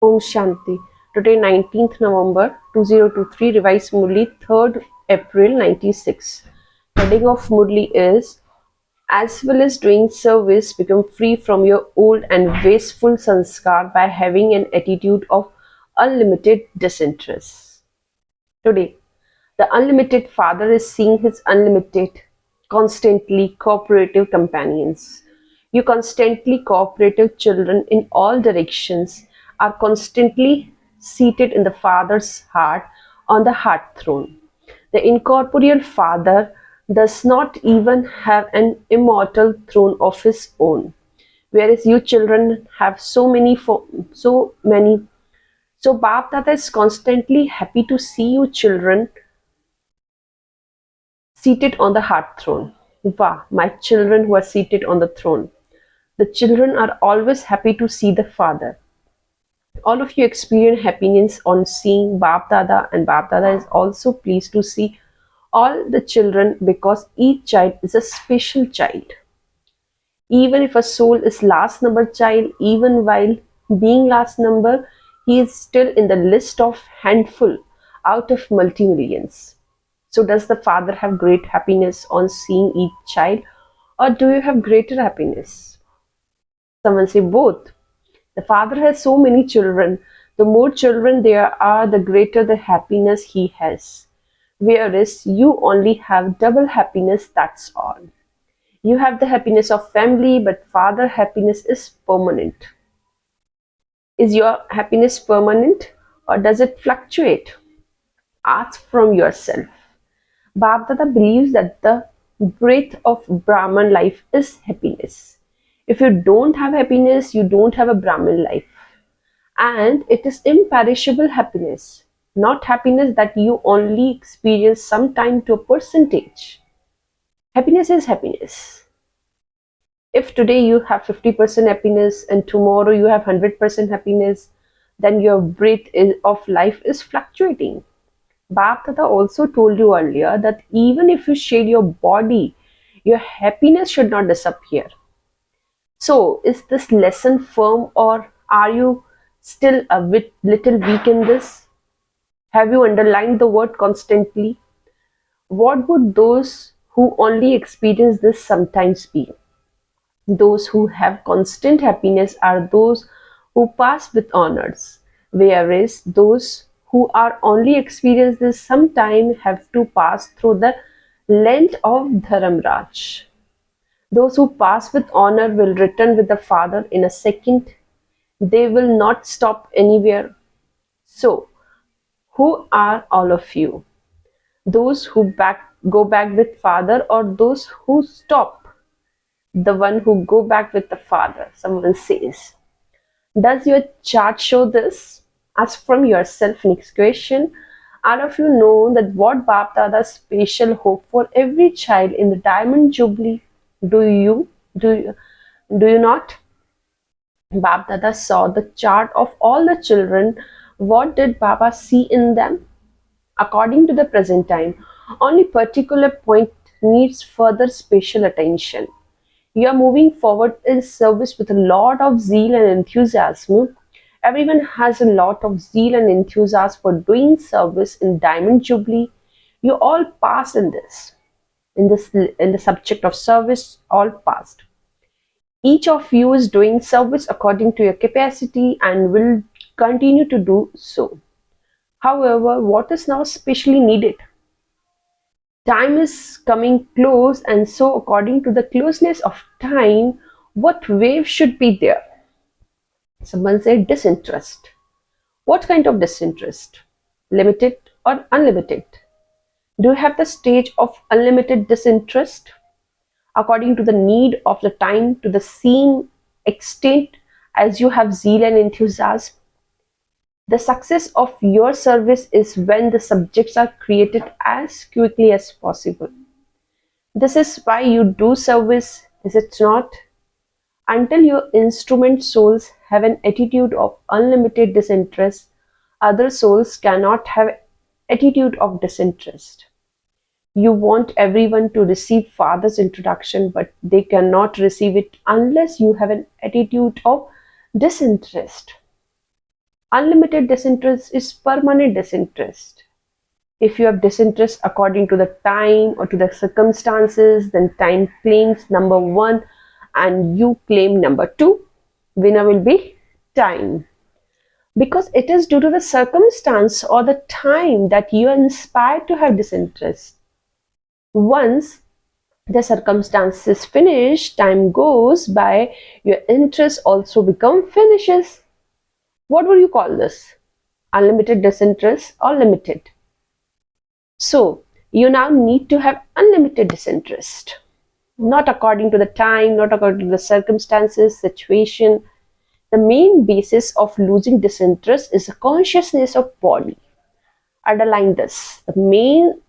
Om Shanti. Today 19th November 2023, revised Murli 3rd April 96. Heading of Murli is, as well as doing service, become free from your old and wasteful sanskar by having an attitude of unlimited disinterest. Today, the unlimited father is seeing his unlimited, constantly cooperative companions. You constantly cooperative children in all directions are constantly seated in the Father's heart on the heart throne. The incorporeal Father does not even have an immortal throne of his own, whereas you children have so many. So Bap Dada is constantly happy to see you children seated on the heart throne. Wow, my children who are seated on the throne. The children are always happy to see the Father. All of you experience happiness on seeing Bap Dada, and Bap Dada is also pleased to see all the children because each child is a special child. Even if a soul is last number child, even while being last number, he is still in the list of handful out of multi-millions. So does the Father have great happiness on seeing each child, or do you have greater happiness? Someone say both. The Father has so many children. The more children there are, the greater the happiness he has. Whereas you only have double happiness, that's all. You have the happiness of family, but Father happiness is permanent. Is your happiness permanent, or does it fluctuate? Ask from yourself. Bap Dada believes that the breath of Brahman life is happiness. If you don't have happiness, you don't have a Brahman life. And it is imperishable happiness, not happiness that you only experience sometime to a percentage. Happiness is happiness. If today you have 50% happiness and tomorrow you have 100% happiness, then your breath of life is fluctuating. Bap Dada also told you earlier that even if you shed your body, your happiness should not disappear. So, is this lesson firm, or are you still a little weak in this? Have you underlined the word constantly? What would those who only experience this sometimes be? Those who have constant happiness are those who pass with honors, whereas those who are only experience this sometime have to pass through the length of Dharamraj. Those who pass with honor will return with the Father in a second. They will not stop anywhere. So, who are all of you? Those who go back with Father, or those who stop? The one who go back with the Father, someone says. Does your chart show this? Ask from yourself. Next question. All of you know that what Bap Dada's special hope for every child in the Diamond Jubilee? Do you not? Bap Dada saw the chart of all the children. What did Baba see in them? According to the present time, only particular point needs further special attention. You are moving forward in service with a lot of zeal and enthusiasm. Everyone has a lot of zeal and enthusiasm for doing service in Diamond Jubilee. You all passed in this. In the subject of service, all passed. Each of you is doing service according to your capacity and will continue to do so. However, what is now specially needed? Time is coming close, and so according to the closeness of time, what wave should be there? Someone said disinterest. What kind of disinterest? Limited or unlimited? Do you have the stage of unlimited disinterest? According to the need of the time, to the same extent as you have zeal and enthusiasm. The success of your service is when the subjects are created as quickly as possible. This is why you do service, is it not? Until your instrument souls have an attitude of unlimited disinterest, other souls cannot have attitude of disinterest. You want everyone to receive Father's introduction, but they cannot receive it unless you have an attitude of disinterest. Unlimited disinterest is permanent disinterest. If you have disinterest according to the time or to the circumstances, then time claims number one and you claim number two. Winner will be time. Because it is due to the circumstance or the time that you are inspired to have disinterest. Once the circumstances finish, time goes by, your interest also become finishes. What would you call this? Unlimited disinterest or limited? So you now need to have unlimited disinterest, not according to the time, not according to the circumstances, situation. The main basis of losing disinterest is the consciousness of body. Underline this. The main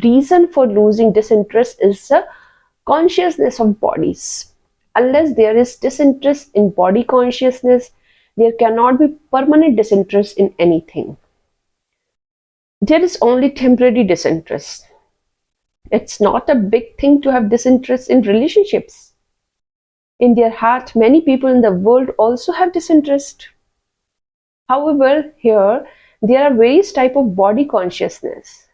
reason for losing disinterest is the consciousness of bodies. Unless there is disinterest in body consciousness, there cannot be permanent disinterest in anything. There is only temporary disinterest. It's not a big thing to have disinterest in relationships. In their heart, many people in the world also have disinterest. However, here there are various types of body consciousness.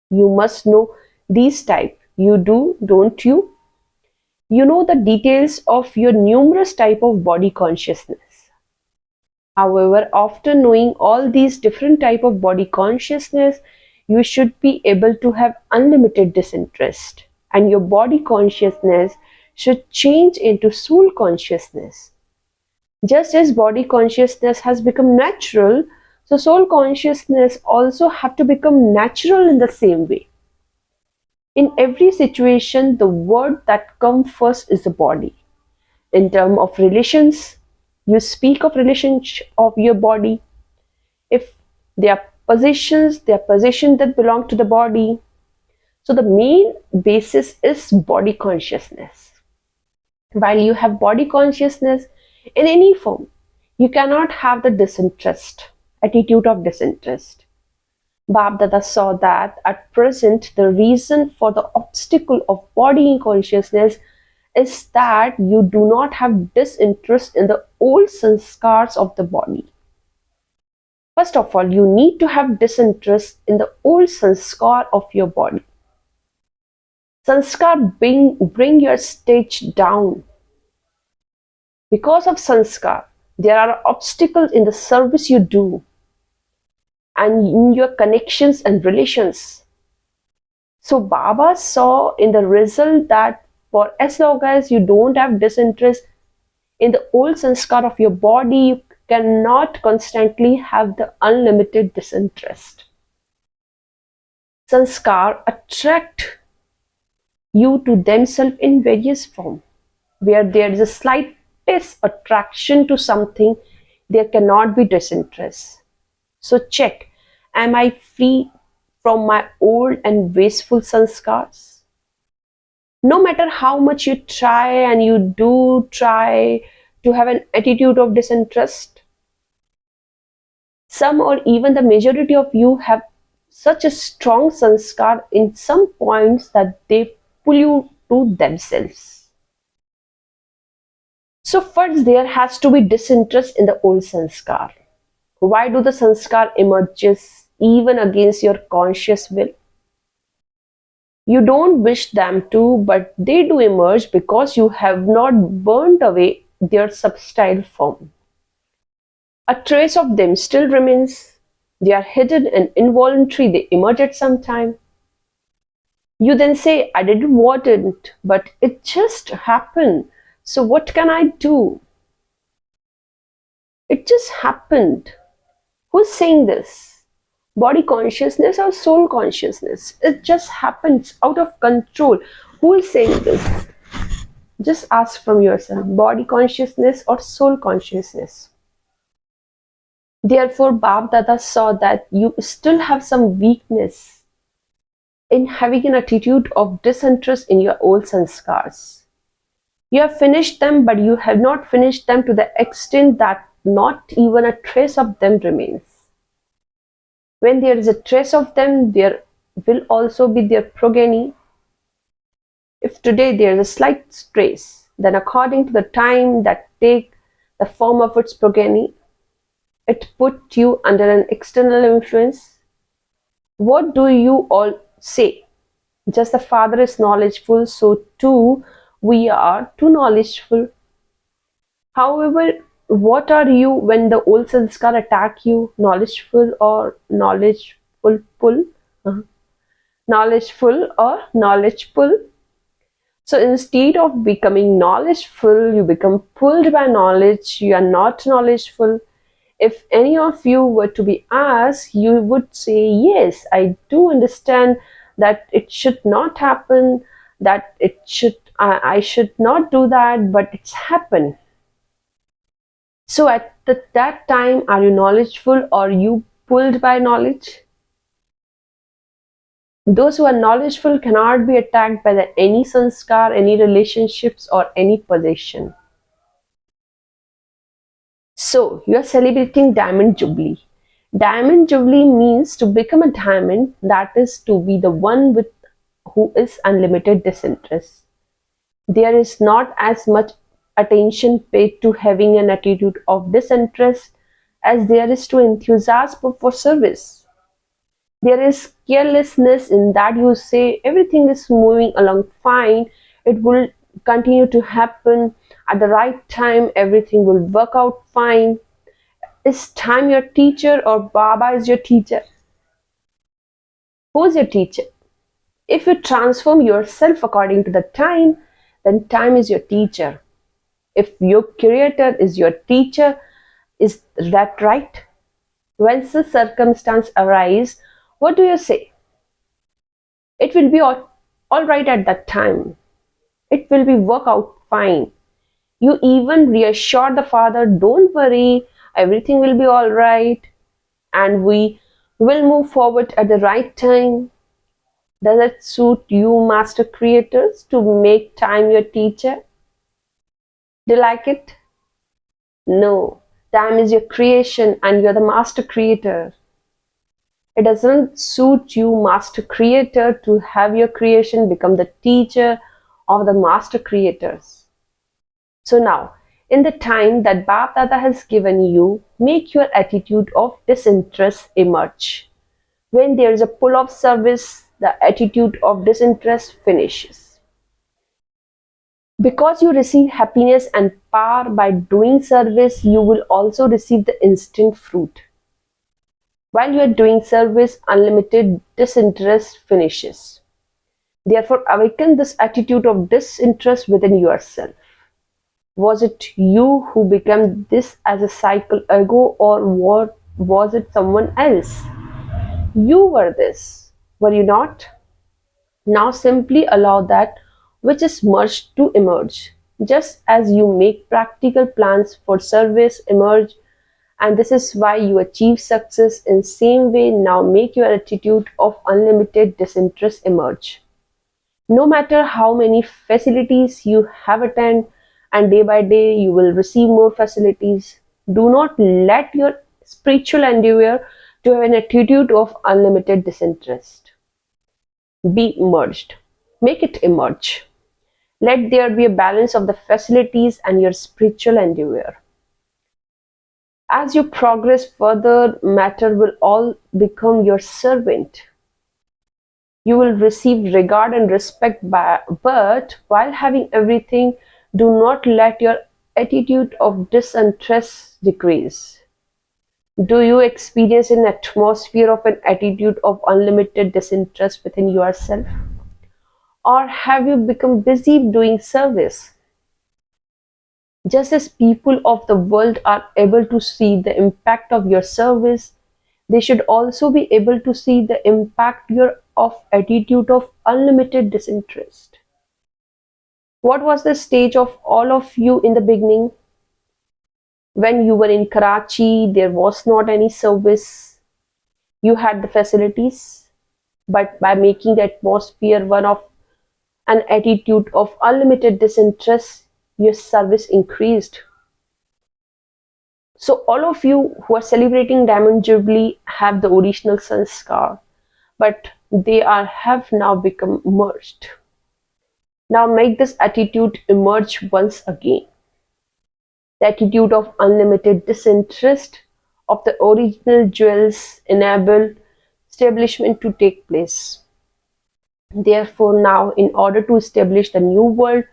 You must know these types. You do, don't you? You know the details of your numerous type of body consciousness. However, after knowing all these different type of body consciousness, you should be able to have unlimited disinterest, and your body consciousness should change into soul consciousness. Just as body consciousness has become natural, so soul consciousness also have to become natural in the same way. In every situation, the word that comes first is the body. In terms of relations, you speak of relations of your body. If there are possessions that belong to the body. So the main basis is body consciousness. While you have body consciousness in any form, you cannot have the disinterest, attitude of disinterest. Bab Dada saw that at present the reason for the obstacle of body consciousness is that you do not have disinterest in the old sanskars of the body. First of all, you need to have disinterest in the old sanskar of your body. Sanskar bring your stage down. Because of sanskar, there are obstacles in the service you do and in your connections and relations. So Baba saw in the result that for as long as you don't have disinterest in the old sanskar of your body, you cannot constantly have the unlimited disinterest. Sanskar attract you to themselves in various forms. Where there is a slightest attraction to something, there cannot be disinterest. So check, am I free from my old and wasteful sanskars? No matter how much you try, and you do try to have an attitude of disinterest, some or even the majority of you have such a strong sanskar in some points that they pull you to themselves. So first there has to be disinterest in the old sanskar. Why do the sanskar emerges even against your conscious will? You don't wish them to, but they do emerge because you have not burned away their substile form. A trace of them still remains. They are hidden and involuntary, they emerge at some time. You then say, I didn't want it, but it just happened. So what can I do? It just happened. Who's saying this? Body consciousness or soul consciousness? It just happens out of control. Who is saying this? Just ask from yourself, body consciousness or soul consciousness? Therefore, Bab Dada saw that you still have some weakness in having an attitude of disinterest in your old sanskars. You have finished them, but you have not finished them to the extent that not even a trace of them remains. When there is a trace of them, there will also be their progeny. If today there is a slight trace, then according to the time that take the form of its progeny, it put you under an external influence? What do you all say? Just the father is knowledgeful, so too we are too knowledgeful. However, what are you when the old sanskar attack you? Knowledgeful or knowledgeful pull? Uh-huh. Knowledgeful or knowledgeful? So instead of becoming knowledgeful, you become pulled by knowledge. You are not knowledgeful. If any of you were to be asked, you would say, yes, I do understand that it should not happen, that I should not do that, but it's happened. So at that time, are you knowledgeful or you pulled by knowledge? Those who are knowledgeful cannot be attacked by any sanskar, any relationships, or any possession. So you are celebrating Diamond Jubilee. Diamond Jubilee means to become a diamond, that is to be the one with who is unlimited disinterest. There is not as much attention paid to having an attitude of disinterest as there is to enthusiasm for service. There is carelessness in that you say everything is moving along fine, it will continue to happen at the right time, everything will work out fine. Is time your teacher or Baba is your teacher? Who's your teacher? If you transform yourself according to the time, then time is your teacher. If your creator is your teacher, is that right? When the circumstance arise, what do you say? It will be all right at that time. It will be work out fine. You even reassure the father, don't worry, everything will be all right, and we will move forward at the right time. Does it suit you, master creators, to make time your teacher? Do you like it? No. Time is your creation and you're the master creator. It doesn't suit you, master creator, to have your creation become the teacher of the master creators. So now, in the time that Bap Dada has given you, make your attitude of disinterest emerge. When there is a pull of service, the attitude of disinterest finishes. Because you receive happiness and power by doing service, you will also receive the instant fruit. While you are doing service, unlimited disinterest finishes. Therefore, awaken this attitude of disinterest within yourself. Was it you who became this as a cycle ago, or was it someone else? You were this, were you not? Now simply allow that which is merged to emerge. Just as you make practical plans for service emerge, and this is why you achieve success, in same way now make your attitude of unlimited disinterest emerge. No matter how many facilities you have attained, and day by day you will receive more facilities, do not let your spiritual endeavor to have an attitude of unlimited disinterest. Be merged. Make it emerge. Let there be a balance of the facilities and your spiritual endeavor. As you progress further, matter will all become your servant. You will receive regard and respect, but while having everything, do not let your attitude of disinterest decrease. Do you experience an atmosphere of an attitude of unlimited disinterest within yourself? Or have you become busy doing service? Just as people of the world are able to see the impact of your service, they should also be able to see the impact of attitude of unlimited disinterest. What was the stage of all of you in the beginning? When you were in Karachi, there was not any service. You had the facilities, but by making the atmosphere one of an attitude of unlimited disinterest, your service increased. So all of you who are celebrating Diamond Jubilee have the original sanskar, but they have now become merged. Now make this attitude emerge once again. The attitude of unlimited disinterest, of the original jewels enable establishment to take place. Therefore, now, in order to establish the new world,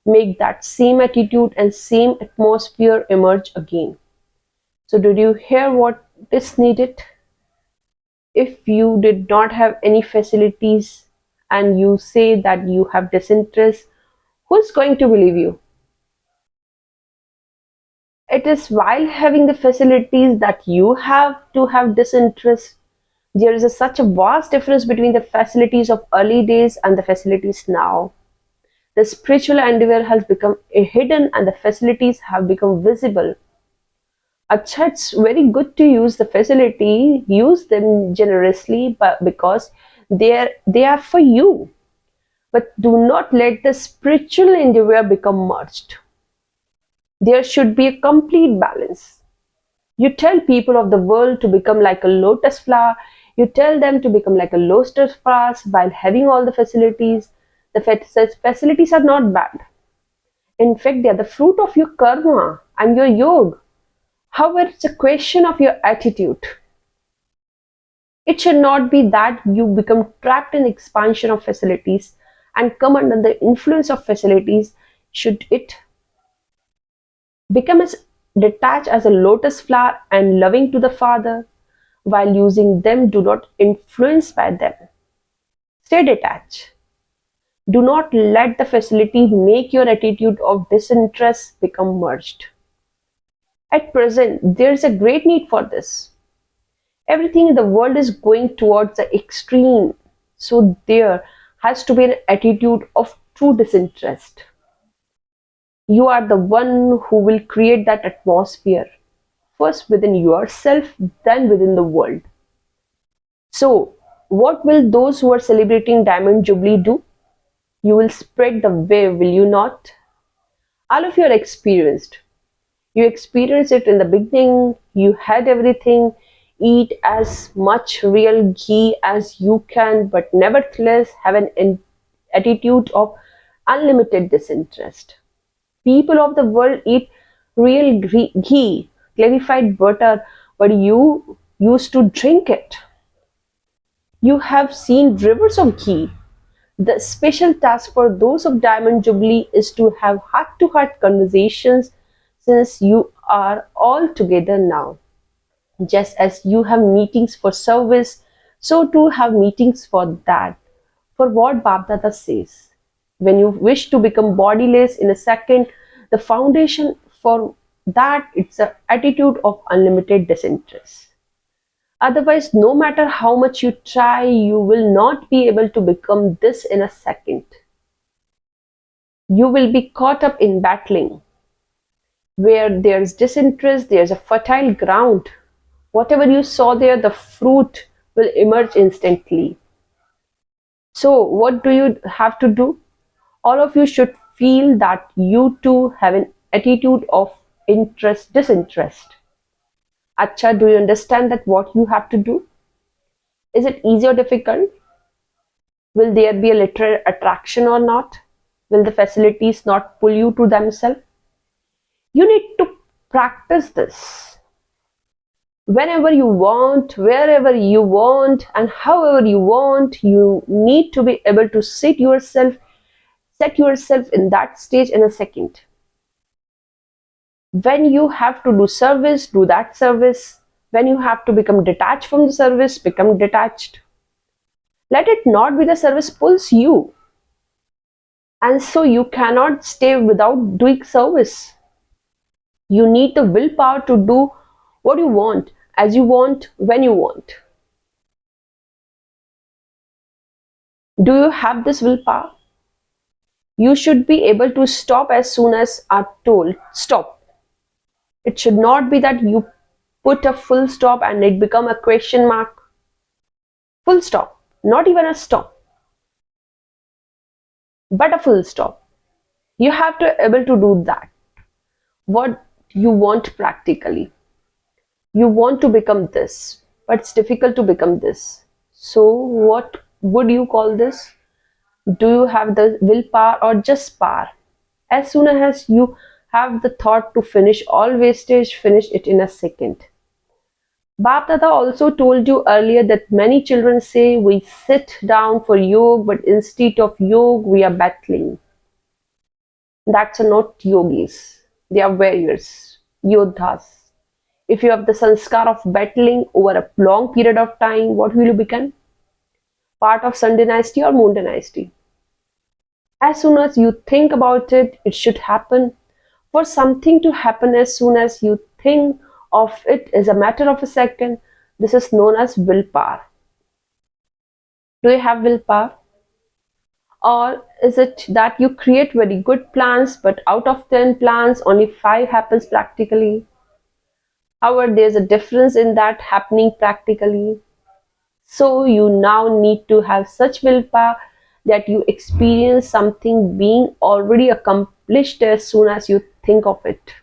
make that same attitude and same atmosphere emerge again. So, did you hear what is needed? If you did not have any facilities and you say that you have disinterest, who's going to believe you? It is while having the facilities that you have to have disinterest. There is such a vast difference between the facilities of early days and the facilities now. The spiritual endeavor has become hidden and the facilities have become visible. Acha, it's very good to use the facility, use them generously, but because they are for you. But do not let the spiritual endeavor become merged. There should be a complete balance. You tell people of the world to become like a lotus flower, you tell them to become like a lotus flower while having all the facilities. The facilities are not bad. In fact, they are the fruit of your karma and your yoga. However, it's a question of your attitude. It should not be that you become trapped in the expansion of facilities and come under the influence of facilities. Should it become as detached as a lotus flower and loving to the Father, while using them, do not influence by them. Stay detached. Do not let the facility make your attitude of disinterest become merged. At present, there is a great need for this. Everything in the world is going towards the extreme, so there has to be an attitude of true disinterest. You are the one who will create that atmosphere, first within yourself, then within the world. So, what will those who are celebrating Diamond Jubilee do? You will spread the wave, will you not? All of you are experienced. You experienced it in the beginning, you had everything, eat as much real ghee as you can, but nevertheless have an attitude of unlimited disinterest. People of the world eat real ghee, clarified butter, but you used to drink it. You have seen rivers of ghee. The special task for those of Diamond Jubilee is to have heart-to-heart conversations, since you are all together now. Just as you have meetings for service, so too have meetings for that, for what Babdada says. When you wish to become bodiless in a second, the foundation for that it's an attitude of unlimited disinterest. Otherwise, no matter how much you try, you will not be able to become this in a second. You will be caught up in battling. Where there's disinterest, there's a fertile ground. Whatever you sow there, the fruit will emerge instantly. So, what do you have to do? All of you should feel that you too have an attitude of disinterest. Acha, do you understand that what you have to do? Is it easy or difficult? Will there be a literal attraction or not? Will the facilities not pull you to themselves? You need to practice this. Whenever you want, wherever you want, and however you want, you need to be able to set yourself in that stage in a second. When you have to do service, do that service. When you have to become detached from the service, become detached. Let it not be the service pulls you. And so you cannot stay without doing service. You need the willpower to do what you want, as you want, when you want. Do you have this willpower? You should be able to stop as soon as are told stop. It should not be that you put a full stop and it become a question mark. Full stop, not even a stop, but a full stop. You have to be able to do that. What you want practically. You want to become this, but it's difficult to become this. So what would you call this? Do you have the willpower or just power? As soon as you have the thought to finish all wastage, finish it in a second. Bap Dada also told you earlier that many children say we sit down for yoga, but instead of yoga, we are battling. That's not yogis. They are warriors, yodhas. If you have the sanskar of battling over a long period of time, what will you become? Part of Sun dynasty or Moon dynasty. As soon as you think about it, it should happen. For something to happen as soon as you think of it is a matter of a second. This is known as willpower. Do you have willpower? Or is it that you create very good plans, but out of 10 plans, only 5 happens practically? However, there's a difference in that happening practically. So you now need to have such willpower that you experience something being already accomplished as soon as you think of it.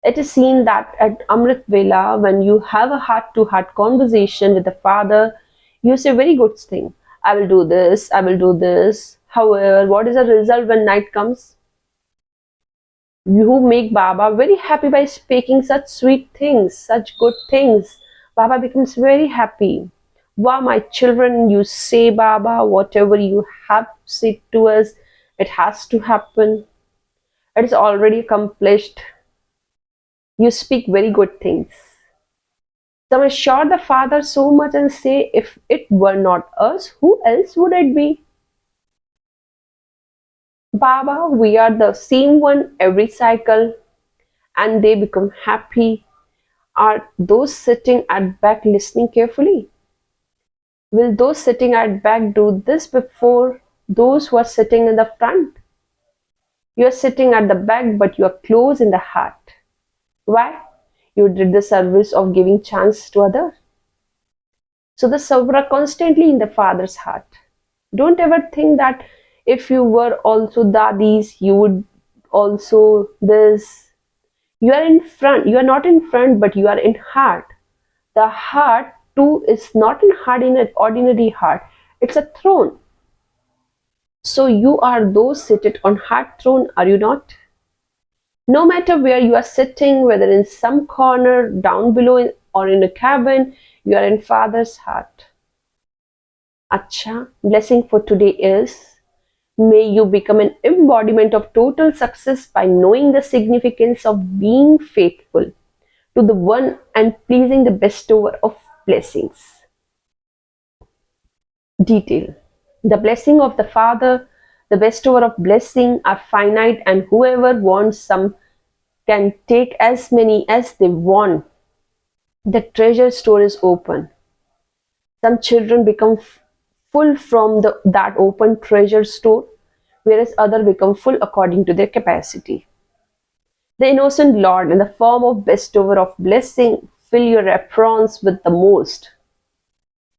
It is seen that at Amrit Vela, when you have a heart-to-heart conversation with the Father, you say very good thing. I will do this, I will do this. However, what is the result when night comes? You make Baba very happy by speaking such sweet things, such good things. Baba becomes very happy. Wow, my children, you say Baba, whatever you have said to us, it has to happen. It is already accomplished. You speak very good things. Some assure the Father so much and say, if it were not us, who else would it be? Baba, we are the same one every cycle, and they become happy. Are those sitting at back listening carefully? Will those sitting at back do this before those who are sitting in the front? You are sitting at the back, but you are close in the heart. Why? You did the service of giving chance to others. So the server are constantly in the Father's heart. Don't ever think that if you were also dadis, you would also this. You are in front. You are not in front, but you are in heart. The heart too is not in heart in an ordinary heart. It's a throne. So you are those seated on heart throne, are you not? No matter where you are sitting, whether in some corner, down below, or in a cabin, you are in Father's heart. Acha, blessing for today is, may you become an embodiment of total success by knowing the significance of being faithful to the one and pleasing the bestower of blessings. Detail. The blessing of the Father, the bestower of blessing, are finite, and whoever wants some can take as many as they want. The treasure store is open. Some children become full from that open treasure store, whereas others become full according to their capacity. The innocent Lord, in the form of bestower of blessing, fill your aprons with the most.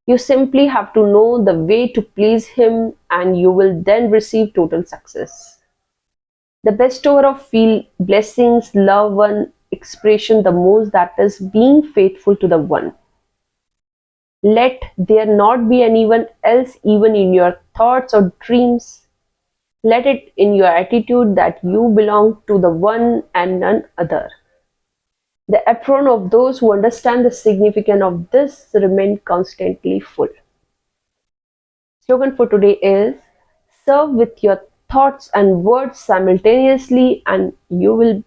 You simply have to know the way to please Him, and you will then receive total success. The bestower of feel blessings love one expression the most, that is being faithful to the one. Let there not be anyone else even in your thoughts or dreams. Let it in your attitude that you belong to the one and none other. The apron of those who understand the significance of this remain constantly full. Slogan for today is, serve with your thoughts and words simultaneously and you will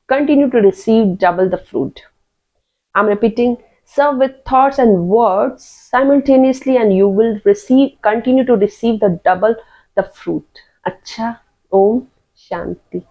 continue to receive double the fruit. I'm repeating, serve with thoughts and words simultaneously and you will continue to receive the double the fruit. Acha, Om Shanti.